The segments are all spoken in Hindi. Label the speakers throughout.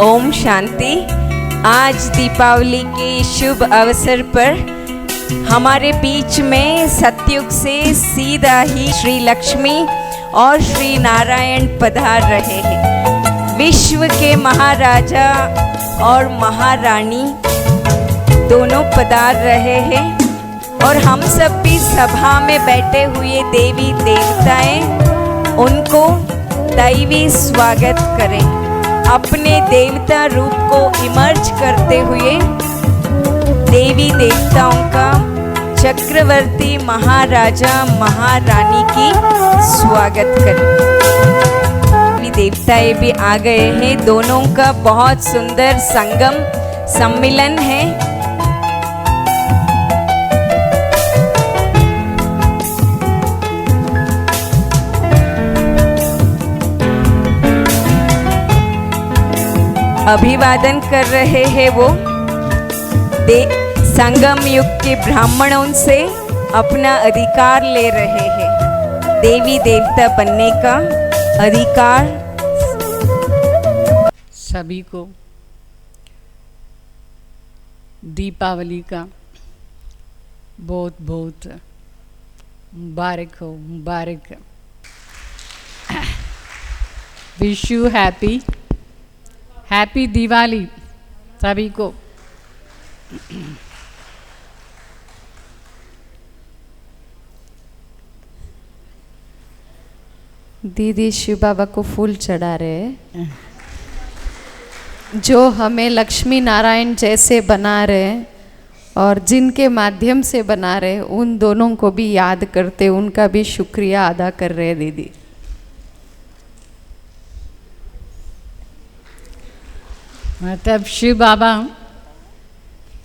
Speaker 1: ओम शांति। आज दीपावली के शुभ अवसर पर हमारे बीच में सतयुग से सीधा ही श्री लक्ष्मी और श्री नारायण पधार रहे हैं। विश्व के महाराजा और महारानी दोनों पधार रहे हैं और हम सब भी सभा में बैठे हुए देवी देवताएं उनको दैवी स्वागत करें। अपने देवता रूप को इमर्ज करते हुए देवी देवताओं का चक्रवर्ती महाराजा महारानी की स्वागत करें। देवी देवताएं भी आ गए हैं। दोनों का बहुत सुंदर संगम सम्मिलन है। अभिवादन कर रहे हैं वो संगम युग के ब्राह्मणों से अपना अधिकार ले रहे हैं, देवी देवता बनने का अधिकार।
Speaker 2: सभी को दीपावली का बहुत बहुत मुबारक हो, मुबारक। विश यू हैप्पी दिवाली सभी को।
Speaker 3: दीदी शिव बाबा को फूल चढ़ा रहे हैं, जो हमें लक्ष्मी नारायण जैसे बना रहे और जिनके माध्यम से बना रहे, उन दोनों को भी याद करते, उनका भी शुक्रिया अदा कर रहे हैं दीदी।
Speaker 2: मतलब शिव बाबा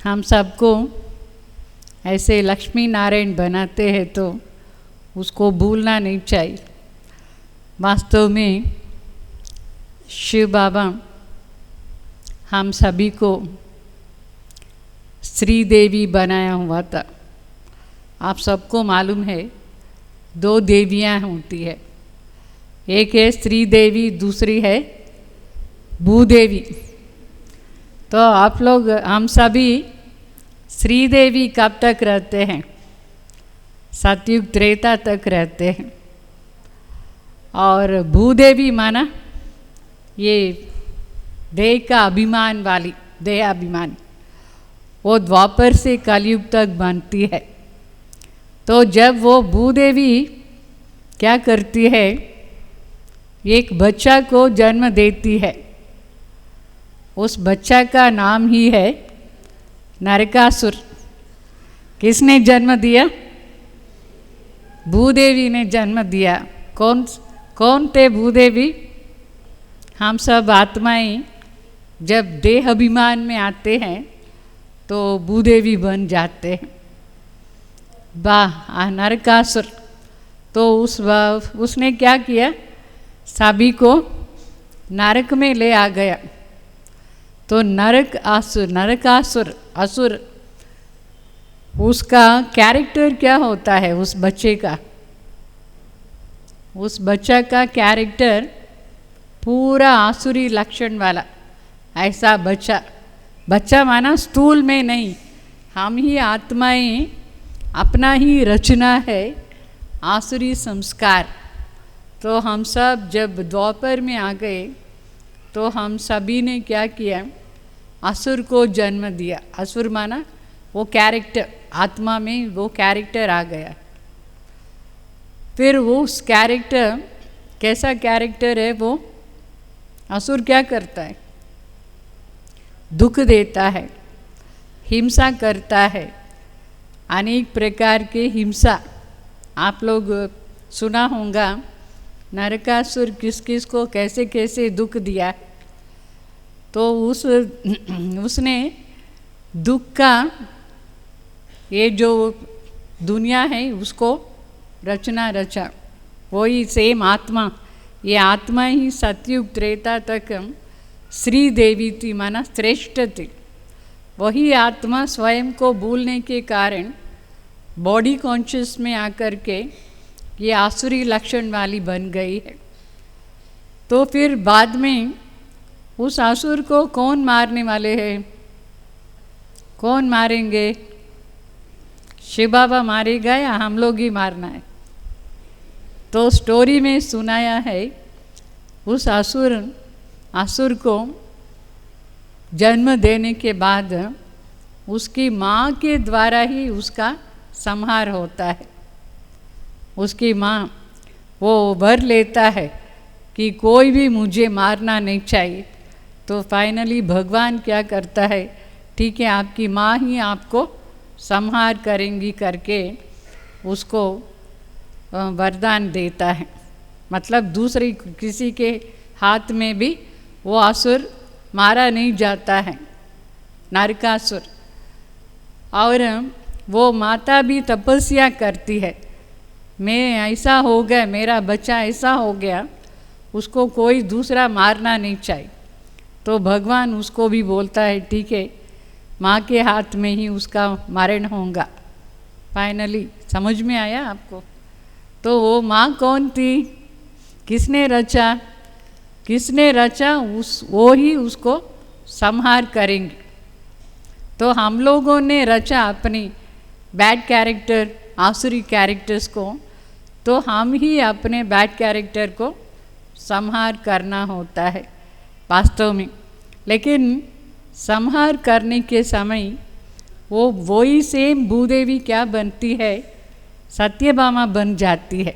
Speaker 2: हम सबको ऐसे लक्ष्मी नारायण बनाते हैं तो उसको भूलना नहीं चाहिए। वास्तव में शिव बाबा हम सभी को श्री देवी बनाया हुआ था। आप सबको मालूम है 2 देवियाँ होती है, एक है श्री देवी, दूसरी है भूदेवी। तो आप लोग हम सभी श्री देवी कब तक रहते हैं? सतयुग त्रेता तक रहते हैं। और भूदेवी माना ये देह का अभिमान वाली, देह अभिमान, वो द्वापर से कलयुग तक बनती है। तो जब वो भूदेवी क्या करती है, एक बच्चा को जन्म देती है। उस बच्चा का नाम ही है नरकासुर। किसने जन्म दिया? भूदेवी ने जन्म दिया। कौन थे भूदेवी? हम सब आत्माएं जब देह अभिमान में आते हैं तो भूदेवी बन जाते हैं। नरकासुर तो उसने क्या किया, सभी को नरक में ले आ गया। तो नरकासुर असुर, उसका कैरेक्टर क्या होता है? उस बच्चे का, उस बच्चा का कैरेक्टर पूरा आसुरी लक्षण वाला ऐसा बच्चा माना स्थूल में नहीं, हम ही आत्माएं अपना ही रचना है आसुरी संस्कार। तो हम सब जब द्वापर में आ गए तो हम सभी ने क्या किया, असुर को जन्म दिया। असुर माना वो कैरेक्टर, आत्मा में वो कैरेक्टर आ गया। फिर वो उस कैरेक्टर, कैसा कैरेक्टर है वो? असुर क्या करता है? दुख देता है, हिंसा करता है, अनेक प्रकार के हिंसा। आप लोग सुना होगा नरकासुर किस किस को कैसे कैसे दुख दिया। तो उसने दुख का ये जो दुनिया है उसको रचा। वही सेम आत्मा, ये आत्मा ही सतयुग त्रेता तक श्री देवी थी, माना श्रेष्ठ थी। वही आत्मा स्वयं को भूलने के कारण बॉडी कॉन्शियस में आकर के ये आसुरी लक्षण वाली बन गई है। तो फिर बाद में उस असुर को कौन मारने वाले हैं? कौन मारेंगे? शिव बाबा मारेगा या हम लोग ही मारना है? तो स्टोरी में सुनाया है उस असुर को जन्म देने के बाद उसकी माँ के द्वारा ही उसका संहार होता है। उसकी माँ वो वर लेता है कि कोई भी मुझे मारना नहीं चाहिए। तो फाइनली भगवान क्या करता है, ठीक है आपकी माँ ही आपको संहार करेंगी करके उसको वरदान देता है। मतलब दूसरी किसी के हाथ में भी वो असुर मारा नहीं जाता है, नरकासुर। और वो माता भी तपस्या करती है, मैं ऐसा हो गया, मेरा बच्चा ऐसा हो गया, उसको कोई दूसरा मारना नहीं चाहिए। तो भगवान उसको भी बोलता है ठीक है, माँ के हाथ में ही उसका मरण होगा। फाइनली समझ में आया आपको? तो वो माँ कौन थी, किसने रचा? किसने रचा वो ही उसको संहार करेंगे। तो हम लोगों ने रचा अपनी बैड कैरेक्टर, आसुरी कैरेक्टर्स को, तो हम ही अपने बैड कैरेक्टर को संहार करना होता है वास्तव में। लेकिन संहार करने के समय वो वही सेम भूदेवी क्या बनती है, सत्यभामा बन जाती है।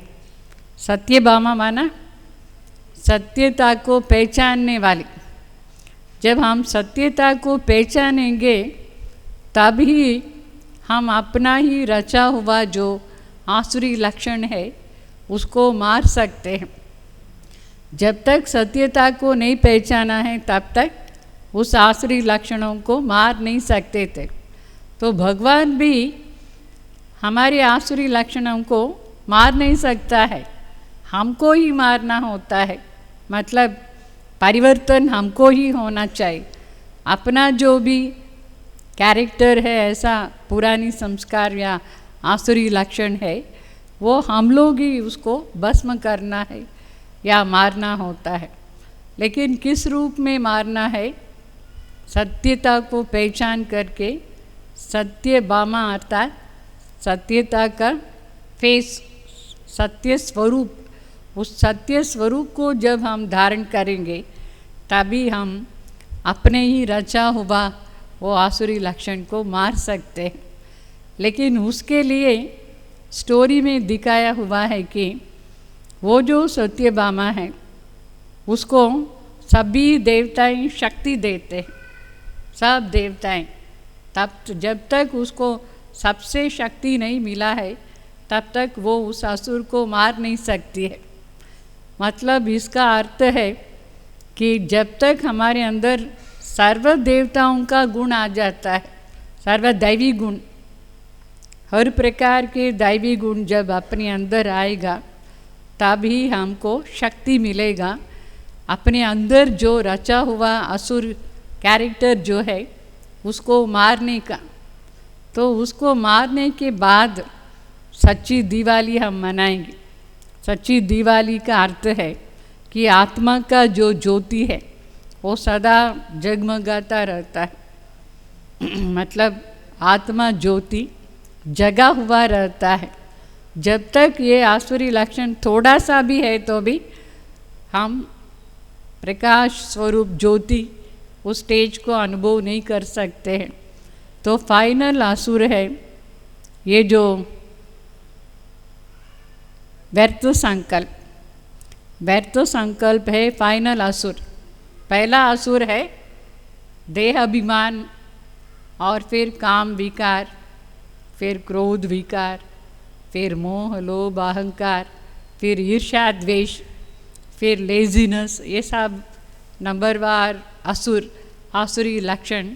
Speaker 2: सत्यभामा माना सत्यता को पहचानने वाली। जब हम सत्यता को पहचानेंगे तभी हम अपना ही रचा हुआ जो आसुरी लक्षण है उसको मार सकते हैं। जब तक सत्यता को नहीं पहचाना है तब तक उस आसुरी लक्षणों को मार नहीं सकते थे। तो भगवान भी हमारे आसुरी लक्षणों को मार नहीं सकता है, हमको ही मारना होता है। मतलब परिवर्तन हमको ही होना चाहिए। अपना जो भी कैरेक्टर है, ऐसा पुरानी संस्कार या आसुरी लक्षण है, वो हम लोग ही उसको भस्म करना है या मारना होता है। लेकिन किस रूप में मारना है? सत्यता को पहचान करके, सत्यभामा अर्थात सत्यता का फेस, सत्य स्वरूप, उस सत्य स्वरूप को जब हम धारण करेंगे तभी हम अपने ही रचा हुआ वो आसुरी लक्षण को मार सकते हैं। लेकिन उसके लिए स्टोरी में दिखाया हुआ है कि वो जो सत्यभामा है उसको सभी देवताएं शक्ति देते हैं, सब देवताएं। तब जब तक उसको सबसे शक्ति नहीं मिला है तब तक वो उस असुर को मार नहीं सकती है। मतलब इसका अर्थ है कि जब तक हमारे अंदर सर्व देवताओं का गुण आ जाता है, सर्व दैवी गुण, हर प्रकार के दैवी गुण जब अपने अंदर आएगा तभी हमको शक्ति मिलेगा अपने अंदर जो रचा हुआ असुर कैरेक्टर जो है उसको मारने का। तो उसको मारने के बाद सच्ची दिवाली हम मनाएंगे। सच्ची दिवाली का अर्थ है कि आत्मा का जो ज्योति है वो सदा जगमगाता रहता है। मतलब आत्मा ज्योति जगा हुआ रहता है। जब तक ये आसुरी लक्षण थोड़ा सा भी है तो भी हम प्रकाश स्वरूप ज्योति उस स्टेज को अनुभव नहीं कर सकते हैं। तो फाइनल असुर है ये जो व्यर्थ संकल्प। व्यर्थ संकल्प है फाइनल असुर। पहला असुर है देह अभिमान, और फिर काम विकार, फिर क्रोध विकार, फिर मोह लोभ अहंकार, फिर ईर्ष्या द्वेष, फिर लेजीनेस। ये सब नंबरवार असुर, आसुरी लक्षण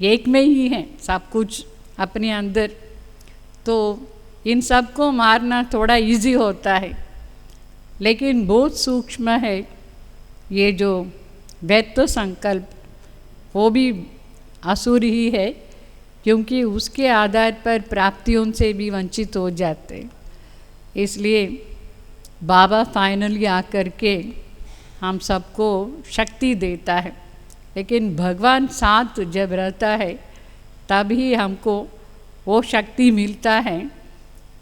Speaker 2: एक में ही हैं, सब कुछ अपने अंदर। तो इन सब को मारना थोड़ा इजी होता है, लेकिन बहुत सूक्ष्म है ये जो व्यर्थ संकल्प, वो भी असुर ही है, क्योंकि उसके आधार पर प्राप्तियों से भी वंचित हो जाते। इसलिए बाबा फाइनली आकर के हम सबको शक्ति देता है। लेकिन भगवान साथ जब रहता है तभी हमको वो शक्ति मिलता है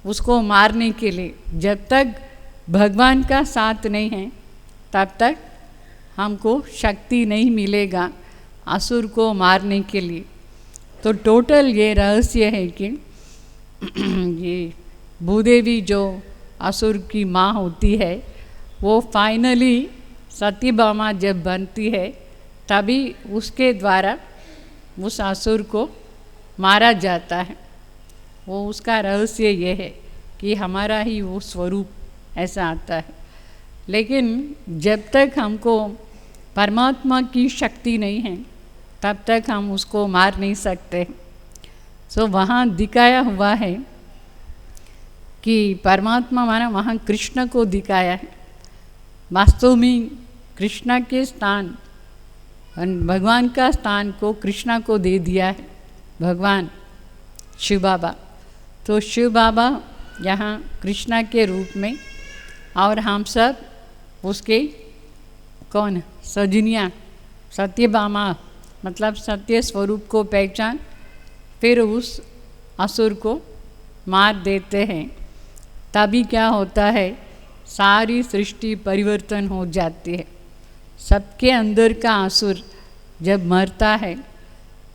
Speaker 2: उसको मारने के लिए। जब तक भगवान का साथ नहीं है तब तक हमको शक्ति नहीं मिलेगा असुर को मारने के लिए। तो टोटल ये रहस्य है कि ये भूदेवी जो असुर की माँ होती है वो फाइनली सत्यभामा जब बनती है तभी उसके द्वारा उस असुर को मारा जाता है। वो उसका रहस्य ये है कि हमारा ही वो स्वरूप ऐसा आता है। लेकिन जब तक हमको परमात्मा की शक्ति नहीं है तब तक हम उसको मार नहीं सकते। सो वहाँ दिखाया हुआ है कि परमात्मा माना वहाँ कृष्ण को दिखाया है। वास्तव में कृष्ण के स्थान भगवान का स्थान को कृष्ण को दे दिया है भगवान शिव बाबा। तो शिव बाबा यहाँ कृष्ण के रूप में और हम सब उसके कौन सजनियाँ सत्यभामा मतलब सत्य स्वरूप को पहचान फिर उस असुर को मार देते हैं। तभी क्या होता है सारी सृष्टि परिवर्तन हो जाती है। सबके अंदर का असुर जब मरता है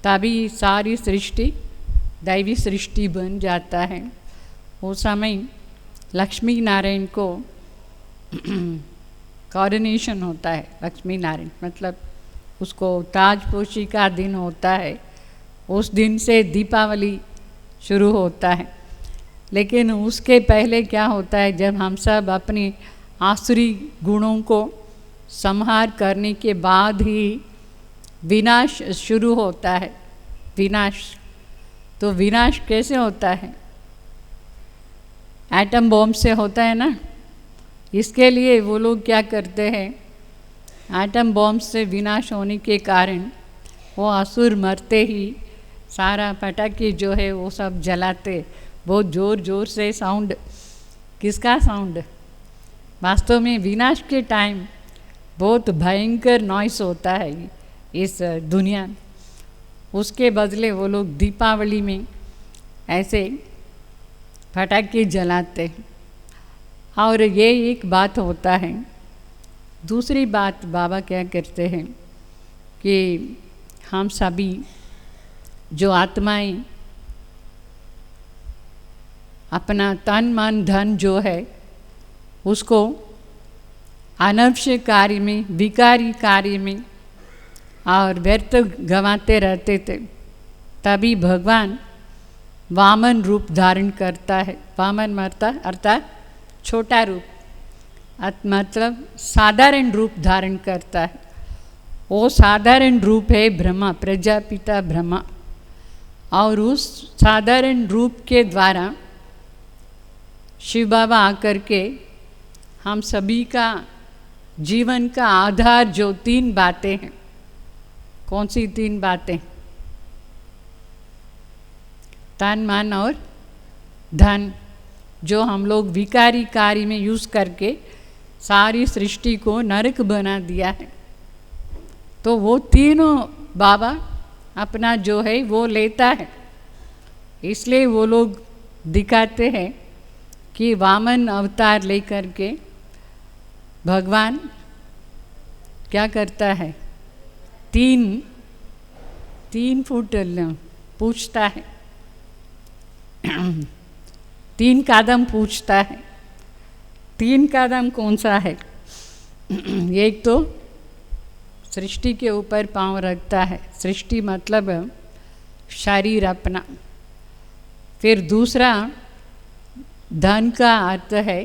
Speaker 2: तभी सारी सृष्टि दैवी सृष्टि बन जाता है। वो समय लक्ष्मी नारायण को कॉरोनेशन होता है। लक्ष्मी नारायण मतलब उसको ताजपोशी का दिन होता है। उस दिन से दीपावली शुरू होता है। लेकिन उसके पहले क्या होता है जब हम सब अपने आसुरी गुणों को संहार करने के बाद ही विनाश शुरू होता है। विनाश तो विनाश कैसे होता है? एटम बॉम्ब से होता है ना। इसके लिए वो लोग क्या करते हैं एटम बॉम्ब से विनाश होने के कारण वो असुर मरते ही सारा पटाखे जो है वो सब जलाते। बहुत ज़ोर ज़ोर से साउंड। किसका साउंड? वास्तव में विनाश के टाइम बहुत भयंकर नॉइस होता है इस दुनिया। उसके बदले वो लोग दीपावली में ऐसे पटाखे जलाते हैं। और ये एक बात होता है। दूसरी बात बाबा क्या करते हैं कि हम सभी जो आत्माएं अपना तन मन धन जो है उसको अनवश्यक कार्य में विकारी कार्य में और व्यर्थ गंवाते रहते थे। तभी भगवान वामन रूप धारण करता है। वामन अर्थात छोटा रूप मतलब साधारण रूप धारण करता है। वो साधारण रूप है ब्रह्मा प्रजापिता ब्रह्मा। और उस साधारण रूप के द्वारा शिव बाबा आकर के हम सभी का जीवन का आधार जो 3 बातें हैं। कौन सी 3 बातें? तन मन और धन जो हम लोग विकारी कार्य में यूज़ करके सारी सृष्टि को नरक बना दिया है। तो वो तीनों बाबा अपना जो है वो लेता है। इसलिए वो लोग दिखाते हैं कि वामन अवतार लेकर के भगवान क्या करता है 3 फुट पूछता है 3 कदम पूछता है। 3 कदम कौन सा है? एक तो सृष्टि के ऊपर पांव रखता है। सृष्टि मतलब शरीर अपना। फिर दूसरा धन का अर्थ है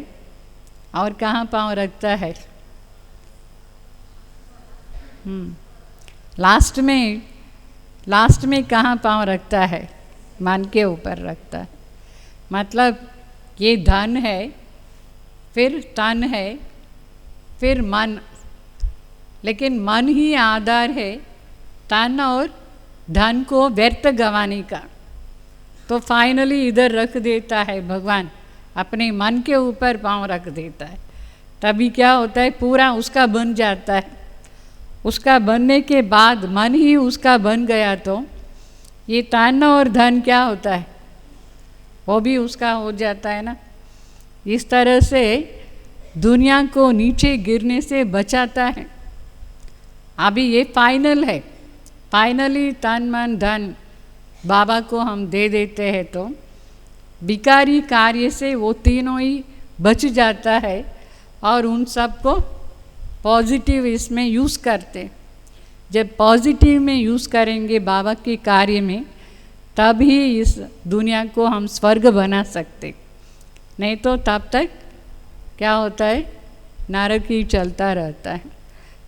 Speaker 2: और कहाँ पांव रखता है? लास्ट में कहाँ पांव रखता है? मन के ऊपर रखता है। मतलब ये धन है, फिर तन है, फिर मन। लेकिन मन ही आधार है तन और धन को व्यर्थ गंवाने का। तो फाइनली इधर रख देता है भगवान, अपने मन के ऊपर पांव रख देता है। तभी क्या होता है पूरा उसका बन जाता है। उसका बनने के बाद मन ही उसका बन गया तो ये तन और धन क्या होता है, वो भी उसका हो जाता है ना। इस तरह से दुनिया को नीचे गिरने से बचाता है। अभी ये फाइनल है, फाइनली तन मन धन बाबा को हम दे देते हैं तो विकारी कार्य से वो तीनों ही बच जाता है और उन सब को पॉजिटिव इसमें यूज़ करते। जब पॉजिटिव में यूज़ करेंगे बाबा के कार्य में, तब ही इस दुनिया को हम स्वर्ग बना सकते, नहीं तो तब तक क्या होता है, नरक ही चलता रहता है।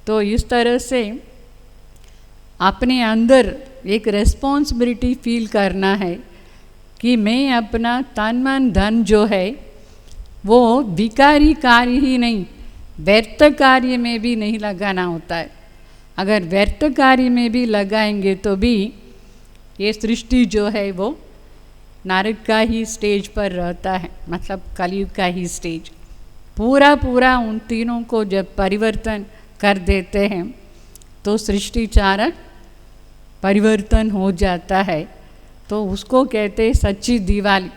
Speaker 2: तो इस तरह से अपने अंदर एक रिस्पॉन्सिबिलिटी फील करना है कि मैं अपना तन मन धन जो है वो विकारी कार्य ही नहीं, व्यर्थ कार्य में भी नहीं लगाना होता है। अगर व्यर्थ कार्य में भी लगाएंगे तो भी ये सृष्टि जो है वो नरक का ही स्टेज पर रहता है, मतलब कलयुग का ही स्टेज। पूरा पूरा उन तीनों को जब परिवर्तन कर देते हैं तो सृष्टि चारण परिवर्तन हो जाता है। तो उसको कहते हैं सच्ची दिवाली।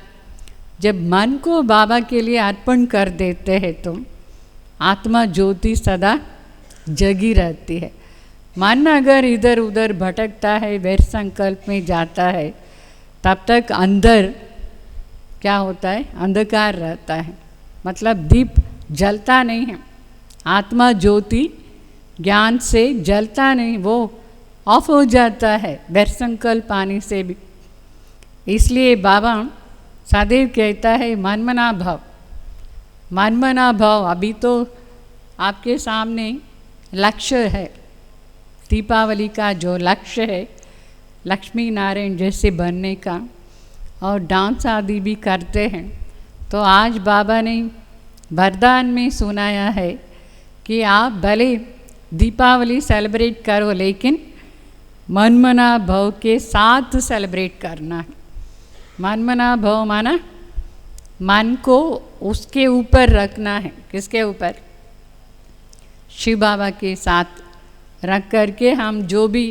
Speaker 2: जब मन को बाबा के लिए अर्पण कर देते हैं तो आत्मा ज्योति सदा जगी रहती है। मन अगर इधर उधर भटकता है, वैर संकल्प में जाता है, तब तक अंदर क्या होता है, अंधकार रहता है, मतलब दीप जलता नहीं है। आत्मा ज्योति ज्ञान से जलता नहीं, वो ऑफ हो जाता है वैर संकल्प आने से भी। इसलिए बाबा सदैव कहता है मनमना भाव, मनमना भाव। अभी तो आपके सामने लक्ष्य है, दीपावली का जो लक्ष्य है लक्ष्मी नारायण जैसे बनने का, और डांस आदि भी करते हैं। तो आज बाबा ने वरदान में सुनाया है कि आप भले दीपावली सेलिब्रेट करो, लेकिन मनमना भाव के साथ सेलिब्रेट करना है। मनमना भाव माना मन को उसके ऊपर रखना है। किसके ऊपर? शिव बाबा के साथ रख करके हम जो भी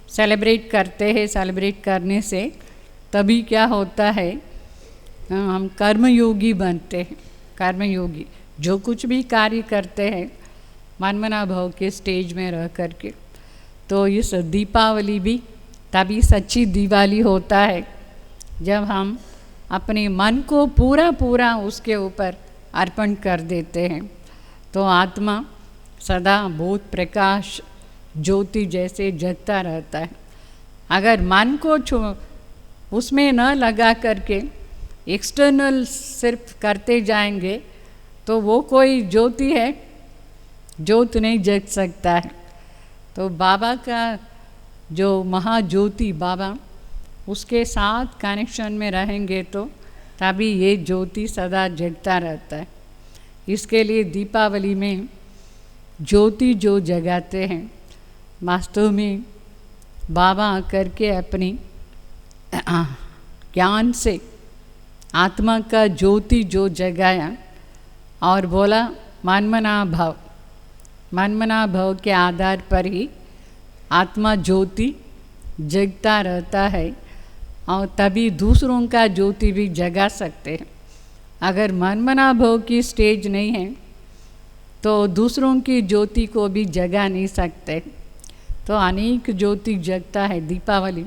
Speaker 2: सेलिब्रेट करते हैं, सेलिब्रेट करने से तभी क्या होता है, हम कर्मयोगी बनते हैं। कर्मयोगी जो कुछ भी कार्य करते हैं मनमना भाव के स्टेज में रह करके। तो इस दीपावली भी तभी सच्ची दिवाली होता है जब हम अपने मन को पूरा पूरा उसके ऊपर अर्पण कर देते हैं। तो आत्मा सदा बोध प्रकाश ज्योति जैसे जगता रहता है। अगर मन को उसमें न लगा करके एक्सटर्नल सिर्फ करते जाएंगे तो वो कोई ज्योति है, ज्योत नहीं जग सकता है। तो बाबा का जो महाज्योति बाबा, उसके साथ कनेक्शन में रहेंगे तो तभी ये ज्योति सदा जगता रहता है। इसके लिए दीपावली में ज्योति जो जगाते हैं, वास्तव में बाबा आकर के अपनी ज्ञान से आत्मा का ज्योति जो जगाया और बोला मनमना भाव। मनमना भाव के आधार पर ही आत्मा ज्योति जगता रहता है और तभी दूसरों का ज्योति भी जगा सकते हैं। अगर मनमना भाव की स्टेज नहीं है तो दूसरों की ज्योति को भी जगा नहीं सकते। तो अनेक ज्योति जगता है। दीपावली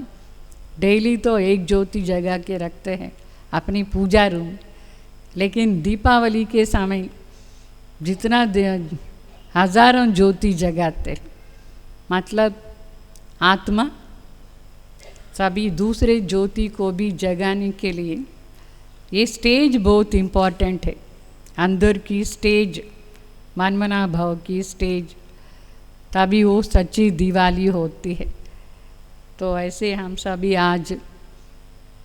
Speaker 2: डेली तो एक ज्योति जगा के रखते हैं अपनी पूजा रूम, लेकिन दीपावली के समय जितना हजारों ज्योति जगाते, मतलब आत्मा सभी दूसरे ज्योति को भी जगाने के लिए ये स्टेज बहुत इम्पॉर्टेंट है। अंदर की स्टेज, मनमना भाव की स्टेज, तभी वो सच्ची दिवाली होती है। तो ऐसे हम सभी आज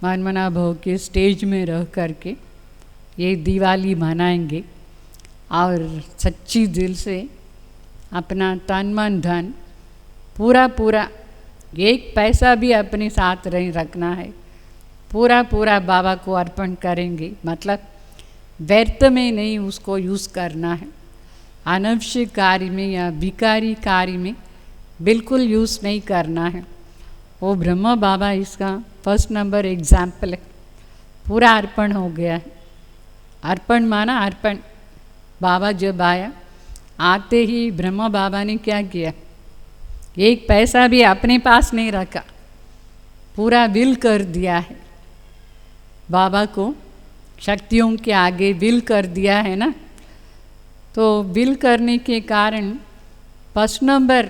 Speaker 2: मनमना भाव के स्टेज में रह करके ये दिवाली मनाएंगे और सच्ची दिल से अपना तन मन धन पूरा पूरा, एक पैसा भी अपने साथ नहीं रखना है, पूरा पूरा बाबा को अर्पण करेंगे। मतलब व्यर्थ में नहीं उसको यूज़ करना है, अनवश्यक कार्य में या विकारी कार्य में बिल्कुल यूज़ नहीं करना है। वो ब्रह्म बाबा इसका फर्स्ट नंबर एग्जाम्पल है। पूरा अर्पण हो गया है। अर्पण माना अर्पण। बाबा जब आया, आते ही ब्रह्म बाबा ने क्या किया, एक पैसा भी अपने पास नहीं रखा, पूरा विल कर दिया है। बाबा को शक्तियों के आगे विल कर दिया है ना, तो विल करने के कारण फर्स्ट नंबर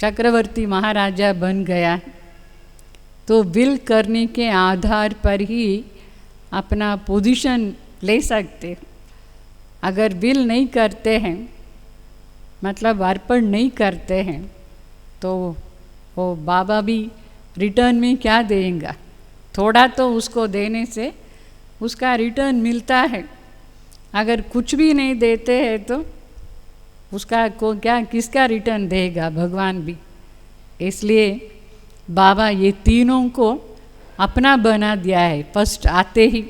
Speaker 2: चक्रवर्ती महाराजा बन गया है। तो विल करने के आधार पर ही अपना पोजीशन ले सकते। अगर विल नहीं करते हैं, मतलब अर्पण नहीं करते हैं, तो वो बाबा भी रिटर्न में क्या देंगे? थोड़ा तो उसको देने से उसका रिटर्न मिलता है। अगर कुछ भी नहीं देते हैं तो उसका को क्या, किसका रिटर्न देगा? भगवान भी। इसलिए बाबा ये तीनों को अपना बना दिया है। फर्स्ट आते ही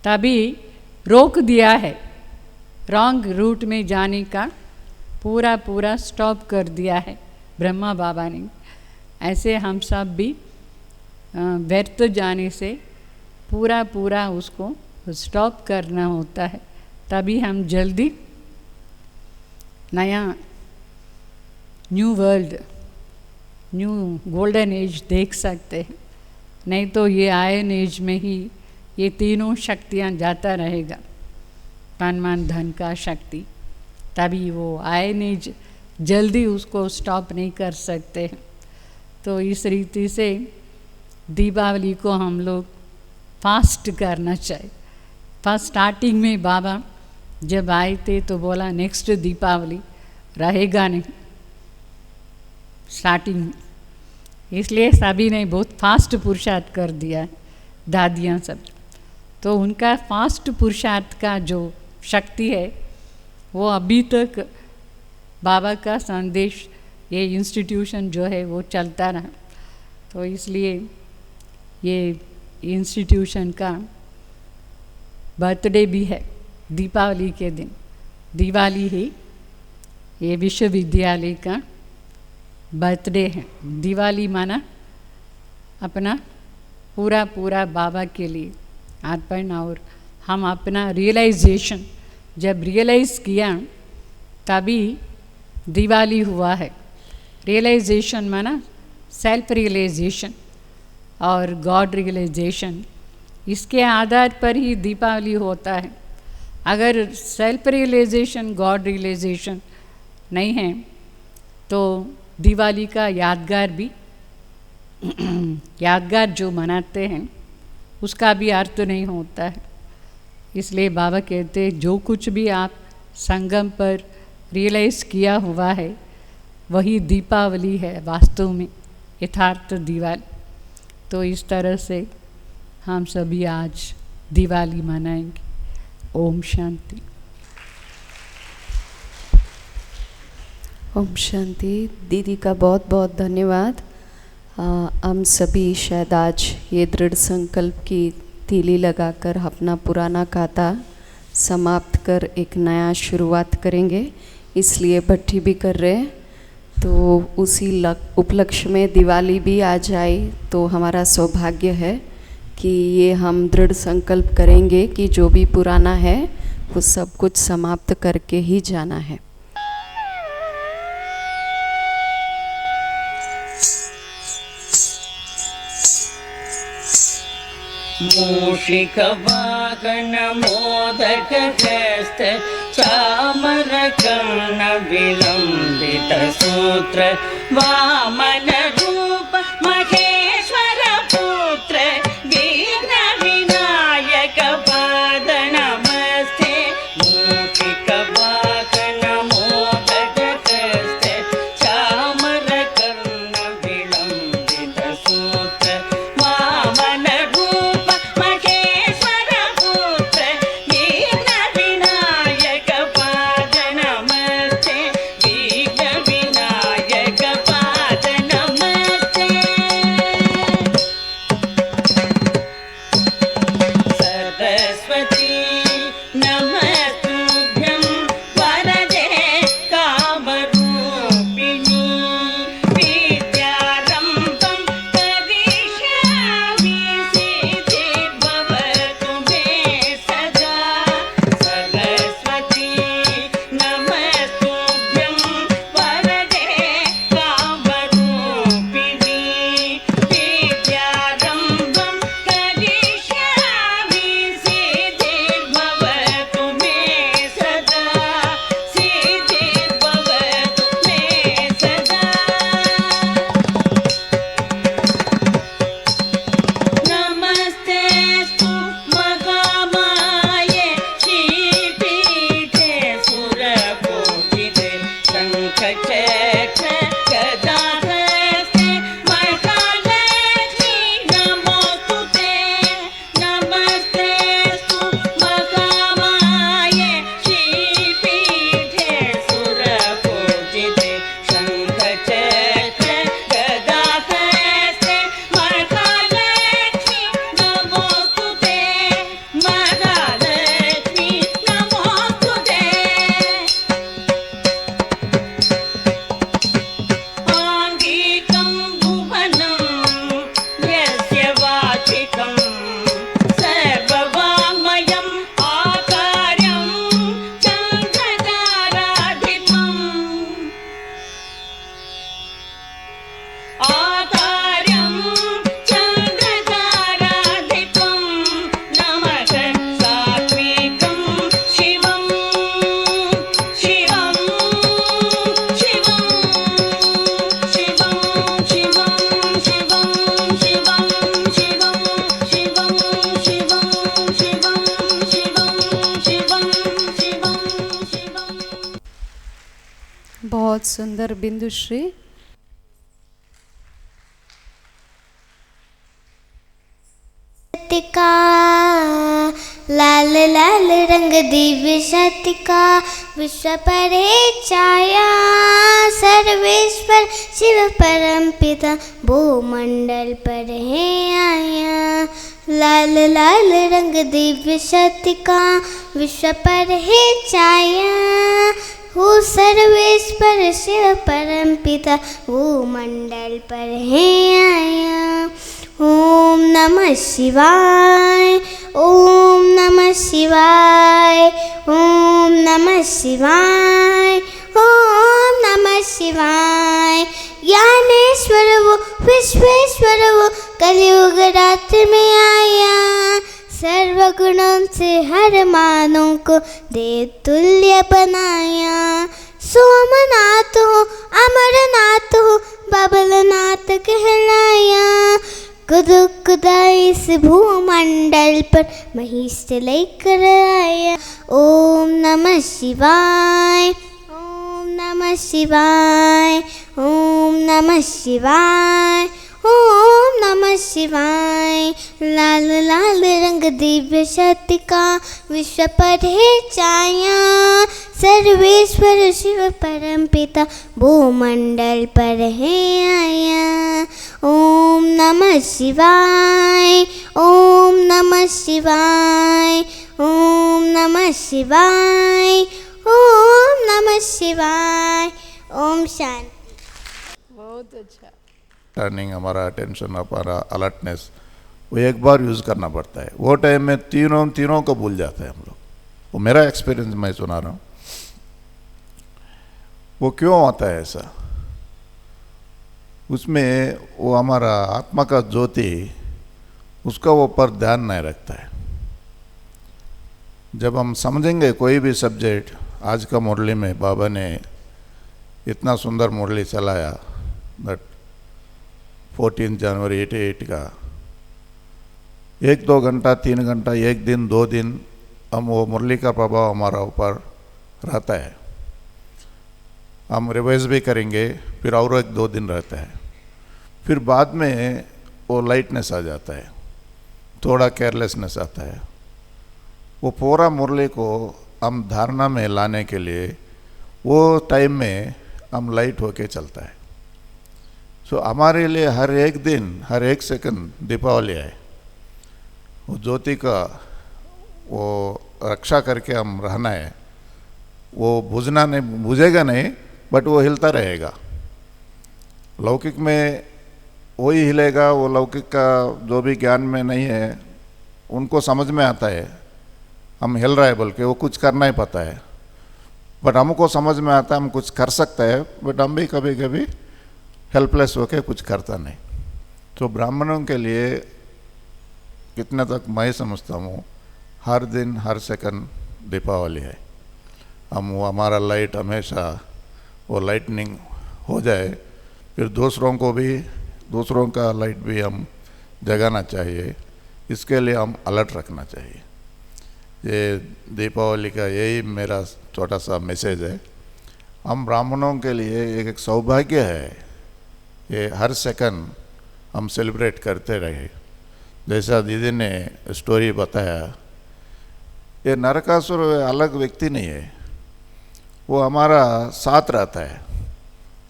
Speaker 2: तभी रोक दिया है, रॉन्ग रूट में जाने का पूरा स्टॉप कर दिया है ब्रह्मा बाबा ने। ऐसे हम सब भी व्यर्थ जाने से पूरा उसको स्टॉप करना होता है, तभी हम जल्दी नया new world, new golden age देख सकते हैं। नहीं तो ये आयन एज में ही ये तीनों शक्तियाँ जाता रहेगा, तन मन धन का शक्ति। तभी वो आयन एज जल्दी उसको स्टॉप नहीं कर सकते हैं। तो इस रीति से दीपावली को हम लोग फास्ट करना चाहिए। फर्स्ट स्टार्टिंग में बाबा जब आए थे तो बोला नेक्स्ट दीपावली रहेगा नहीं स्टार्टिंग में, इसलिए सभी ने बहुत फास्ट पुरुषार्थ कर दिया है, दादियाँ सब। तो उनका फास्ट पुरुषार्थ का जो शक्ति है वो अभी तक बाबा का संदेश, ये इंस्टीट्यूशन जो है वो चलता रहा। तो इसलिए ये इंस्टीट्यूशन का बर्थडे भी है दीपावली के दिन। दिवाली ही ये विश्वविद्यालय का बर्थडे है। दिवाली माना अपना पूरा बाबा के लिए अर्पण, और हम अपना रियलाइजेशन जब रियलाइज़ किया तभी दिवाली हुआ है। रियलाइजेशन माना सेल्फ रियलाइजेशन और गॉड रियलाइजेशन, इसके आधार पर ही दीपावली होता है। अगर सेल्फ रियलाइजेशन, गॉड रियलाइजेशन नहीं है तो दिवाली का यादगार भी यादगार जो मनाते हैं उसका भी अर्थ नहीं होता है। इसलिए बाबा कहते हैं जो कुछ भी आप संगम पर रियलाइज़ किया हुआ है वही दीपावली है वास्तव में, यथार्थ दिवाली। तो इस तरह से हम सभी आज दिवाली मनाएंगे। ओम शांति।
Speaker 3: ओम शांति। दीदी का बहुत बहुत धन्यवाद। हम सभी शायद आज ये दृढ़ संकल्प की तीली लगाकर अपना पुराना खाता समाप्त कर एक नया शुरुआत करेंगे, इसलिए भट्टी भी कर रहे हैं। तो उसी उपलक्ष्य में दिवाली भी आ जाए तो हमारा सौभाग्य है कि ये हम दृढ़ संकल्प करेंगे कि जो भी पुराना है वो सब कुछ समाप्त करके ही जाना है।
Speaker 4: मूषिक वाहन मोदक हस्त चामर कर्ण विलंबित सूत्र वामन रूप महेश्वर पुत्र विघ्न विनायक पाद नमस्ते। मूषिक वाहन मोदक हस्त चामर कर्ण विलंबित सूत्र वामन नमस्ते। शंख चक्र गदा हस्ते महालक्ष्मी नमोस्तुते नमस्तेस्तु महामाये श्रीपीठे सुरपूजिते शंख चक्र गदा हस्ते महालक्ष्मी नमोस्तुते महालक्ष्मी नमोस्तुते आङ्गिकं भुवनं यस्य वाचिकं सर्ववाङ्मयम् आकार्यं चन्द्रताराधिपम् आकार्यं चन्द्रताराधिपं नमः सात्विकं शिवं शिवं शिवं शिवं शिवं शिवं शिवं शिवं शिवं शिवं शिवं शिवं शिवं शिवं शिवं
Speaker 3: बहुत सुंदर बिंदुश्री।
Speaker 5: का लाल लाल रंग दिव्य शक्ति का विश्व परे छाया सर्वेश्वर शिव परम पिता भूमंडल पर है आया। लाल लाल रंग दिव्य शक्ति का विश्व पर है छाया हो सर्वेश्वर शिव परम पिता भूमंडल पर है आया। ओम नमः शिवाय ओम नमः शिवाय ओम नमः शिवाय ओम नमः शिवाय। ज्ञानेश्वर वो विश्वेश्वर वो कलयुग रात्रि में आया सर्वगुणों से हर मानव को देव तुल्य बनाया। सोमनाथ हो अमरनाथ हो बबलनाथ कहलाया खुदा खुदा इस भूमंडल पर महिष लेकर आया। ओम नमः शिवाय ओम नमः शिवाय ओम नमः शिवाय ओम नमः शिवाय। लाल लाल रंग दिव्य शक्ति का विश्व पर है छाया सर्वेश्वर शिव परम पिता भूमंडल पर है आया। ओम नमः शिवाय ओम नमः शिवाय ओम नमः शिवाय ओम नमः शिवाय। ओम शांति।
Speaker 2: बहुत अच्छा।
Speaker 6: टर्निंग हमारा अटेंशन हमारा अलर्टनेस वो एक बार यूज़ करना पड़ता है। वो टाइम में तीनों को भूल जाते हैं हम लोग। वो मेरा एक्सपीरियंस मैं सुना रहा हूँ। वो क्यों होता है ऐसा? उसमें वो हमारा आत्मा का ज्योति उसका वो पर ध्यान नहीं रखता है। जब हम समझेंगे कोई भी सब्जेक्ट, आज का मुरली में बाबा ने इतना सुंदर मुरली चलाया दैट 14 जनवरी 88 का 1-2 घंटा 3 घंटा 1 दिन 2 दिन हम वो मुरली का प्रभाव हमारा ऊपर रहता है। हम रिवाइज भी करेंगे फिर और 1-2 दिन रहता है, फिर बाद में वो लाइटनेस आ जाता है, थोड़ा केयरलेसनेस आता है। वो पूरा मुरली को हम धारणा में लाने के लिए वो टाइम में हम लाइट होके चलता है। सो हमारे लिए हर एक दिन हर एक सेकंड दीपावली है। वो ज्योति का वो रक्षा करके हम रहना है। वो बुझेगा नहीं बट वो हिलता रहेगा। लौकिक में वही हिलेगा। वो लौकिक का जो भी ज्ञान में नहीं है उनको समझ में आता है हम हिल रहा है बोल के, वो कुछ करना ही पता है। बट हमको समझ में आता है हम कुछ कर सकते हैं, बट हम भी कभी कभी हेल्पलेस होके कुछ करता नहीं। तो ब्राह्मणों के लिए कितने तक मैं समझता हूँ हर दिन हर सेकंड दीपावली है। हम वो हमारा लाइट हमेशा वो लाइटनिंग हो जाए, फिर दूसरों को भी दूसरों का लाइट भी हम जगाना चाहिए। इसके लिए हम अलर्ट रखना चाहिए। ये दीपावली का यही मेरा छोटा सा मैसेज है। हम ब्राह्मणों के लिए एक सौभाग्य है, ये हर सेकंड हम सेलिब्रेट करते रहे। जैसा दीदी ने स्टोरी बताया, ये नरकासुर अलग व्यक्ति नहीं है, वो हमारा साथ रहता है।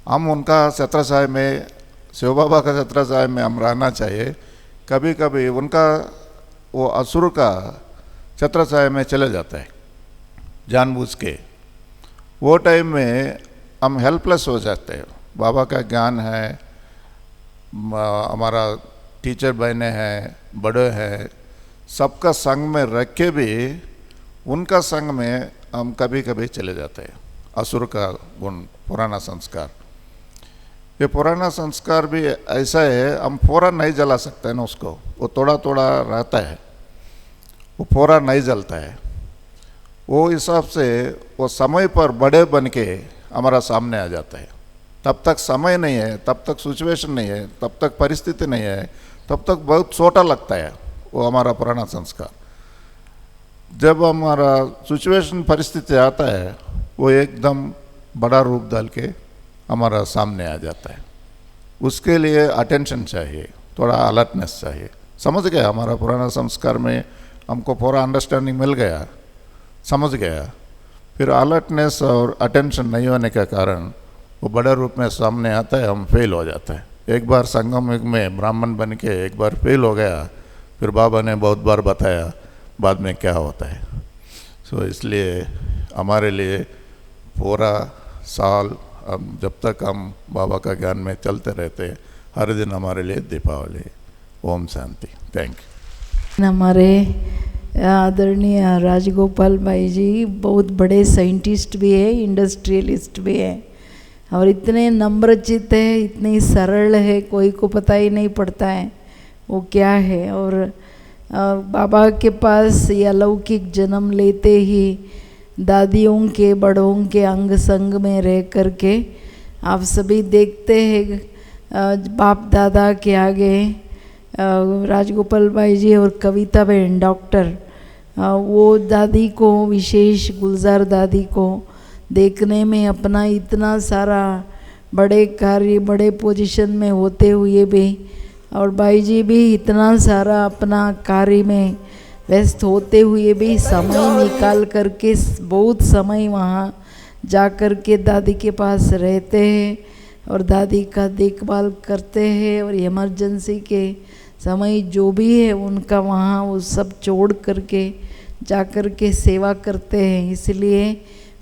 Speaker 6: हम उनका छत्रछाया में, शिव बाबा का छत्रछाया में हम रहना चाहिए। कभी कभी उनका वो असुर का छत्रछाया में चले जाता है जानबूझ के। वो टाइम में हम हेल्पलेस हो जाते हैं। बाबा का ज्ञान है, हमारा टीचर बहने हैं, बड़े हैं, सबका संग में रख के भी उनका संग में हम कभी कभी चले जाते हैं। असुर का गुण, पुराना संस्कार, ये पुराना संस्कार भी ऐसा है, हम पूरा नहीं जला सकते ना उसको, वो थोड़ा थोड़ा रहता है, वो पूरा नहीं जलता है। वो हिसाब से वो समय पर बड़े बन के हमारा सामने आ जाता है। तब तक समय नहीं है, तब तक सिचुएशन नहीं है, तब तक परिस्थिति नहीं है, तब तक बहुत छोटा लगता है वो हमारा पुराना संस्कार। जब हमारा सिचुएशन परिस्थिति आता है, वो एकदम बड़ा रूप डाल के हमारा सामने आ जाता है। उसके लिए अटेंशन चाहिए, थोड़ा अलर्टनेस चाहिए। समझ गया हमारा पुराना संस्कार में, हमको पूरा अंडरस्टैंडिंग मिल गया, समझ गया, फिर अलर्टनेस और अटेंशन नहीं होने के कारण वो बड़े रूप में सामने आता है, हम फेल हो जाता है। एक बार संगम युग में ब्राह्मण बन के एक बार फेल हो गया, फिर बाबा ने बहुत बार बताया बाद में क्या होता है। सो इसलिए हमारे लिए पूरा साल हम जब तक हम बाबा का ज्ञान में चलते रहते, हर दिन हमारे लिए दीपावली। ओम शांति। Thank you.
Speaker 7: हमारे आदरणीय राजगोपाल भाई जी बहुत बड़े साइंटिस्ट भी है, इंडस्ट्रियलिस्ट भी है, और इतने नम्रचित है, इतनी सरल है, कोई को पता ही नहीं पड़ता है वो क्या है। और बाबा के पास ये अलौकिक जन्म लेते ही दादियों के, बड़ों के अंग संग में रह कर के आप सभी देखते हैं बाप दादा के आगे राजगोपाल भाई जी और कविता बहन डॉक्टर, वो दादी को, विशेष गुलजार दादी को देखने में अपना इतना सारा बड़े कार्य, बड़े पोजीशन में होते हुए भी, और भाई जी भी इतना सारा अपना कार्य में व्यस्त होते हुए भी समय निकाल करके बहुत समय वहाँ जा कर के दादी के पास रहते हैं और दादी का देखभाल करते हैं। और इमरजेंसी के समय जो भी है उनका वहाँ वो सब छोड़ करके जा कर के सेवा करते हैं। इसलिए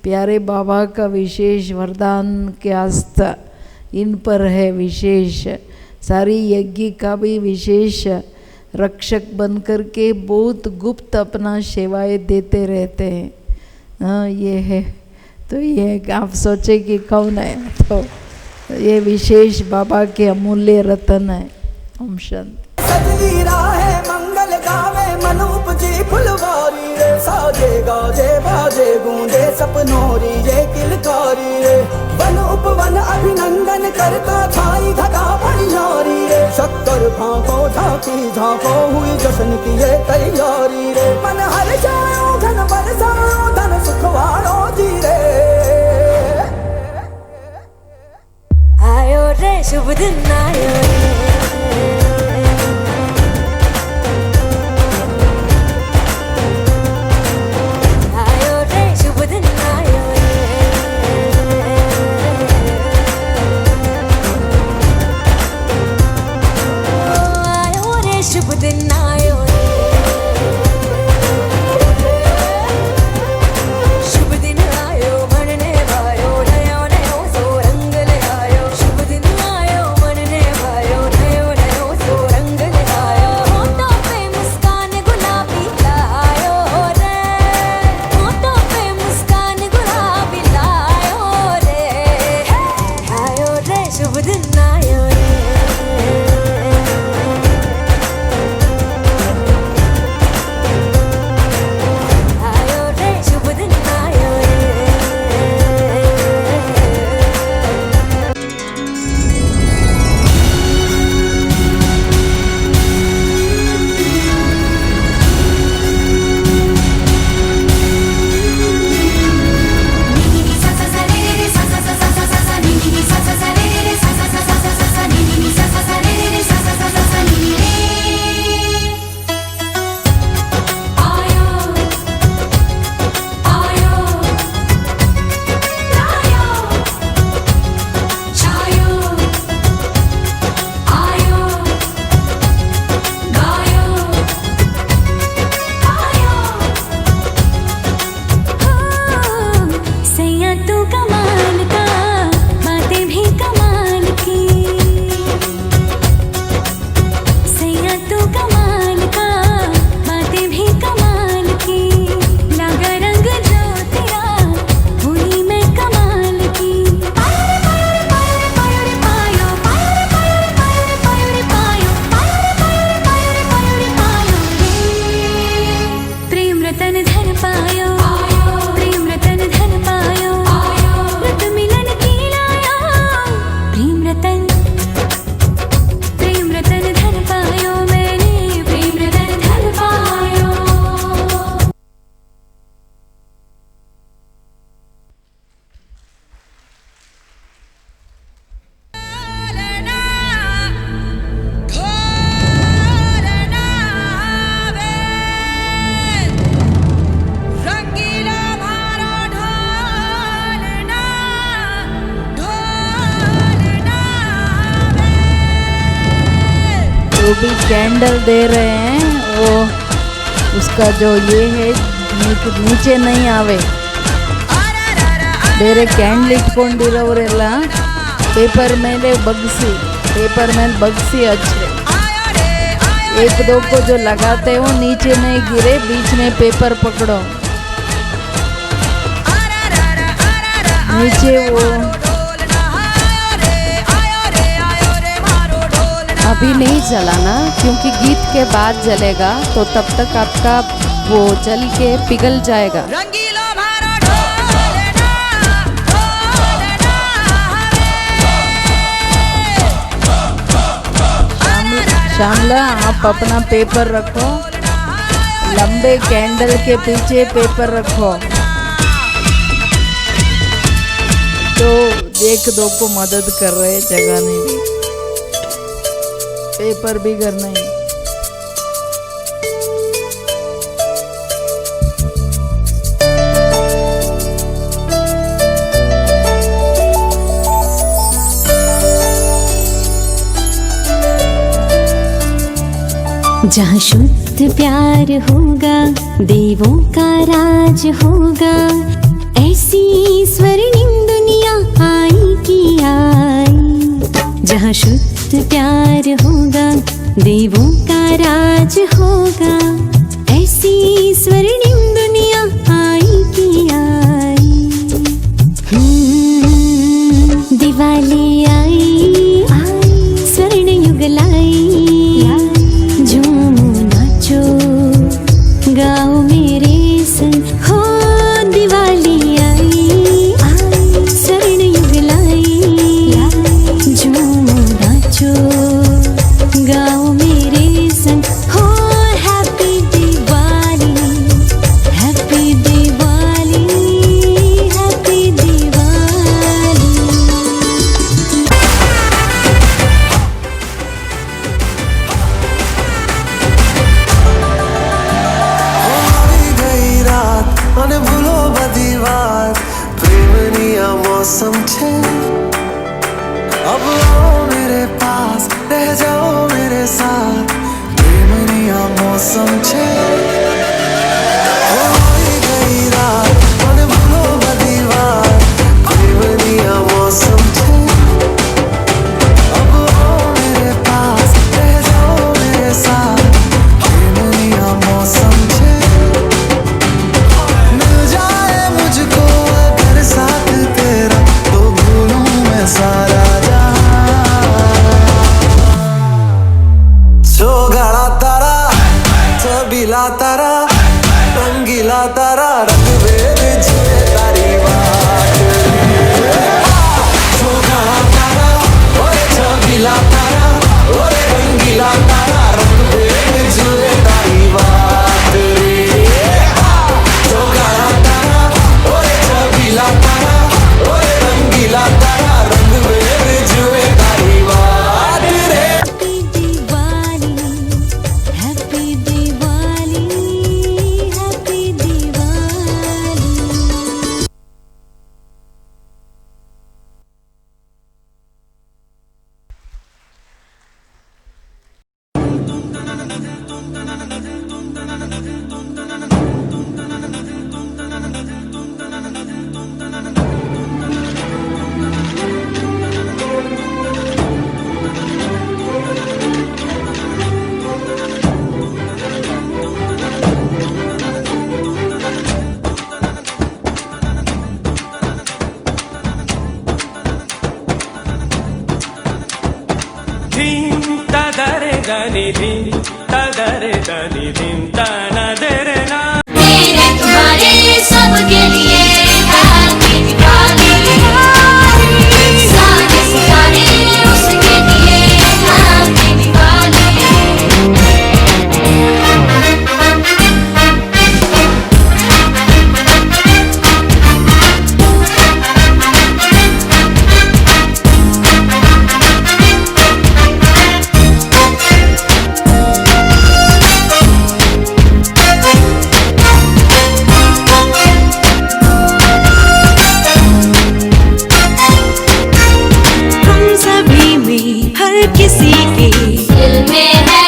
Speaker 7: प्यारे बाबा का विशेष वरदान के आस्था इन पर है विशेष। सारी यज्ञ का भी विशेष रक्षक बन कर के बहुत गुप्त अपना सेवाएं देते रहते हैं। हाँ, ये है। तो ये आप सोचे कि कौन है, तो ये विशेष बाबा के अमूल्य रतन है। ओम शांति।
Speaker 8: सजली राहे मंगल गावे मन उपजी फुलवारी रे, साजे गाजे बाजे गूंजे सपनोरी ये किलकारी रे, वन उपवन अभिनंदन करता छाई धगा भंडारी रे, शक्कर भांको झांकी झांको हुई जश्न की ये तैयारी रे, मन हर जाओ धन बरसाओ धन सुखवाड़ो जी रे।
Speaker 9: आयो रे शुभ दिन आयो रे,
Speaker 7: जो भी कैंडल दे रहे हैं वो उसका जो ये है नीचे नहीं आवे ಬೇರೆ ಕ್ಯಾಂಡಲ್ ಇಟ್ಕೊಂಡಿರೋರೆಲ್ಲ ಪೇಪರ್ ಮೇಲೆ बगसी अच्छे एक दो को जो लगाते हो नीचे नहीं गिरे बीच में पेपर पकड़ो नीचे वो
Speaker 3: अभी नहीं जलाना क्योंकि गीत के बाद जलेगा तो तब तक आपका वो जल के पिघल जाएगा।
Speaker 7: श्यामला आप अपना पेपर रखो, लंबे कैंडल के पीछे पेपर रखो तो एक दो को मदद कर रहे जगाने में, पेपर भी करना ही।
Speaker 9: जहाँ शुद्ध प्यार होगा देवों का राज होगा, ऐसी स्वर्णिम दुनिया आई की आई। जहाँ शुद्ध प्यार होगा देवों का राज होगा, ऐसी स्वर्णिम दुनिया आई की आई। दिवाली आई स्वर्ण युग लाई, गाओ मेरे संग हो। दिवाली आई स्वर्ण युग लाई, झूमो नाचो गाओ मेरे संग हो। Happy Diwali happy Diwali happy Diwali.
Speaker 10: અને ભૂલો બધી વાત પ્રેમની આ મૌસમ છે। अब आओ मेरे पास रह जाओ मेरे साथ, प्रेमनी आ मौसम छे। होई गई रात અને ભૂલો બધી વાત પ્રેમની आ मौसम छे। अब आओ मेरे पास रह जाओ मेरे साथ, प्रेमनी आ मौसम छे। मुझको अगर साथ तेरा तो भूलूं मैं सारा जहां। गाड़ा तारा छबीला तारा रंगीला तारा रंग भेद छे तारी बात। गाड़ा तारा ओरे छबीला तारा ओरे रंगीला तारा रंग भेद छे तारी बात रे। छबीला तारा ओरे रंगीला तारा रंग भेद जुए तारी बात रे।
Speaker 9: Happy Diwali happy Diwali happy Diwali.
Speaker 11: धिं तदरे दनि धिं तदरे दनि धिं तनदरे ना।
Speaker 4: मेरे तुम्हारे सबके लिए हैप्पी दिवाली, सारे सितारे उसके लिए हैप्पी दिवाली।
Speaker 9: हम सभी में हर किसी के
Speaker 4: दिल में है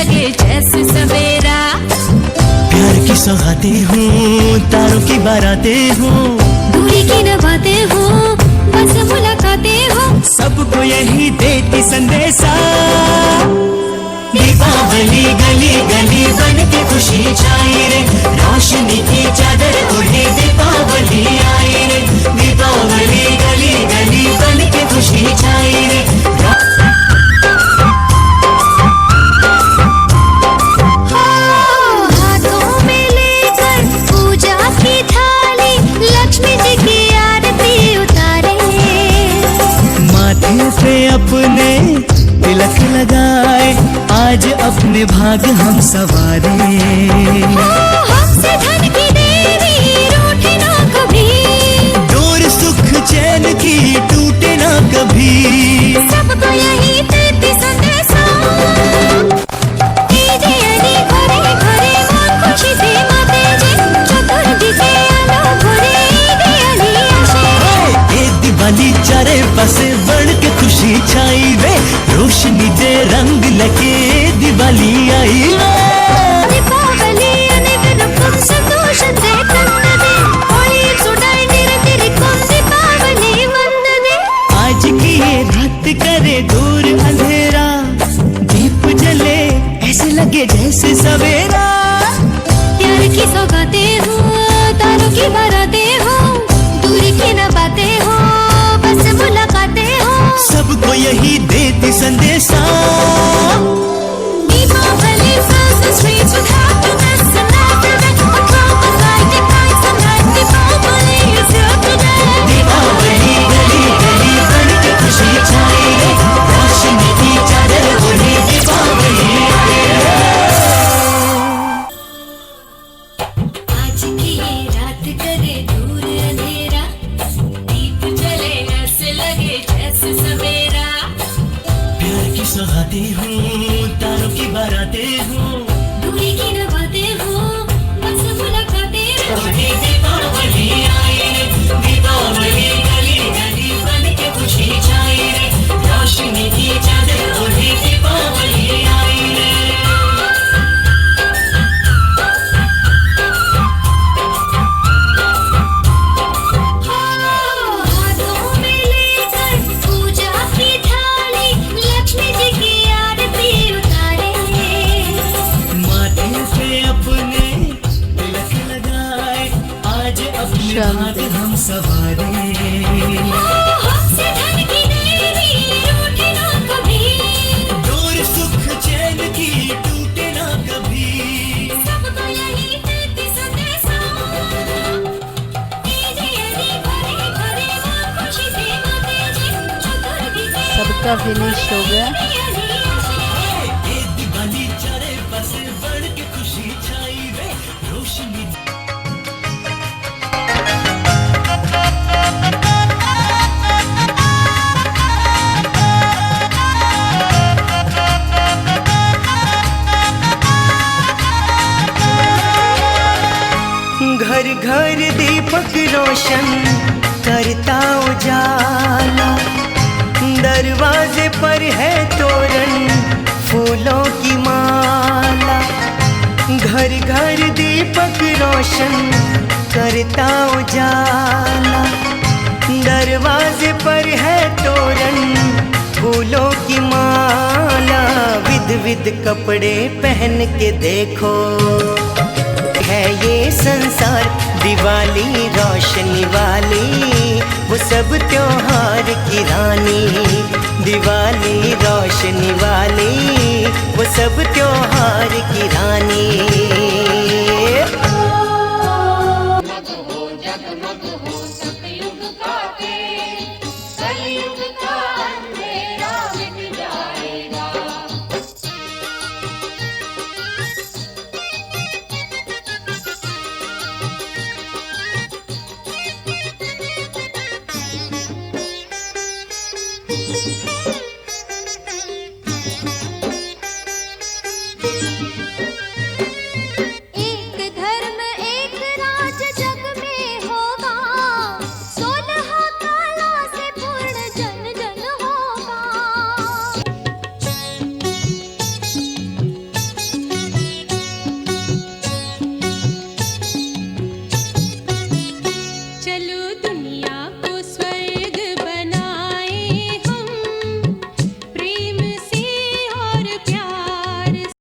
Speaker 9: लगे जैसे सवेरा।
Speaker 10: प्यार की सौगातें हूँ, तारों की बारातें हूँ,
Speaker 9: दूरी की न बातें हो, बस मुलाकातें हो,
Speaker 10: सबको यही देती संदेशा। दीपावली गली गली बन के खुशी छाई रे, रोशनी की चादर ओढ़े दीपावली आई रे। दीपावली गली गली बन के खुशी छाई रे।
Speaker 9: हाथों में लेकर पूजा की थाली, लक्ष्मी जी की आरती उतारे।
Speaker 10: माथे पे अपने तिलक लगाए, आज अपने भाग हम सवारे।
Speaker 9: हमसे धन की देवी रूठे ना कभी,
Speaker 10: डोर सुख चैन की टूटे ना कभी।
Speaker 9: सबको यही देती संदेशा। दीदी अली घरे घरे मां खुशी से माते जी, चतुर्थी से आलो घरे दीदी अली आशे।
Speaker 10: ये दिवाली चारे पासे बढ़ के खुशी छाई रे, रोशनी दे रंग लगे दिवाली आई रे।
Speaker 9: दीपावली अनेक रकम संतोष से ತಂದದೆ, ಹೋಳಿ ಸುಡಾಯಿ ನಿರತಿರಿಕೊ दीपावली वंदने।
Speaker 10: आज की ये रात करे दूर अंधेरा, दीप जले ऐसे लगे जैसे सवेरा।
Speaker 9: प्यार की सौगातें हो, तारों की बारातें हो, दूरी की न बातें हो, बस मुलाकातें हो,
Speaker 10: सबको यही देती संदेशा।
Speaker 9: Deepawali fills the streets with happiness and laughter, across the light it nights and nights. Deepawali is here today.
Speaker 10: Deepawali गली गली बन के खुशी छाई रे, रोशनी की चादर ओढ़े दीपावली आई रे।
Speaker 9: आज की ये रात करे दूर अंधेरा, दीप जले ऐसे लगे जैसे सवेरा।
Speaker 10: प्यार की सौगातें हूँ, तारों की बारातें हूँ,
Speaker 9: दूरी की न बातें हो, बस मुलाकातें हो,
Speaker 10: दीपावली आई रे। दीपावली गली गली बन के खुशी छाई रे, रोशनी की चादर ओढ़े दीपावली आई रे।
Speaker 9: हाथों में लेकर पूजा की थाली, लक्ष्मी जी की आरती उतारे।
Speaker 10: माथे पे अपने तिलक लगाए, आज अपने भाग हम सवारे।
Speaker 9: हमसे धन की देवी रूठे ना कभी,
Speaker 10: डोर सुख चैन की टूटे ना कभी।
Speaker 9: सबको यही देती संदेशा। दीदी अली घरे घरे मां खुशी से माते जी, चतुर्थी से
Speaker 7: सबका फिनिश हो गया।
Speaker 10: ये दिवाली चारे पासे बढ़ के खुशी छाई रे, रोशनी। घर घर दीपक रोशन करता उजाला, दरवाजे पर है तोरण फूलों की माला। घर घर दीपक रोशन करता उजाला, दरवाजे पर है तोरण फूलों की माला। विध विध कपड़े पहन के देखो, है ये संसार दिवाली रोशनी वाली, वो सब त्योहार की रानी। दिवाली रोशनी वाली, वो सब त्योहार की रानी।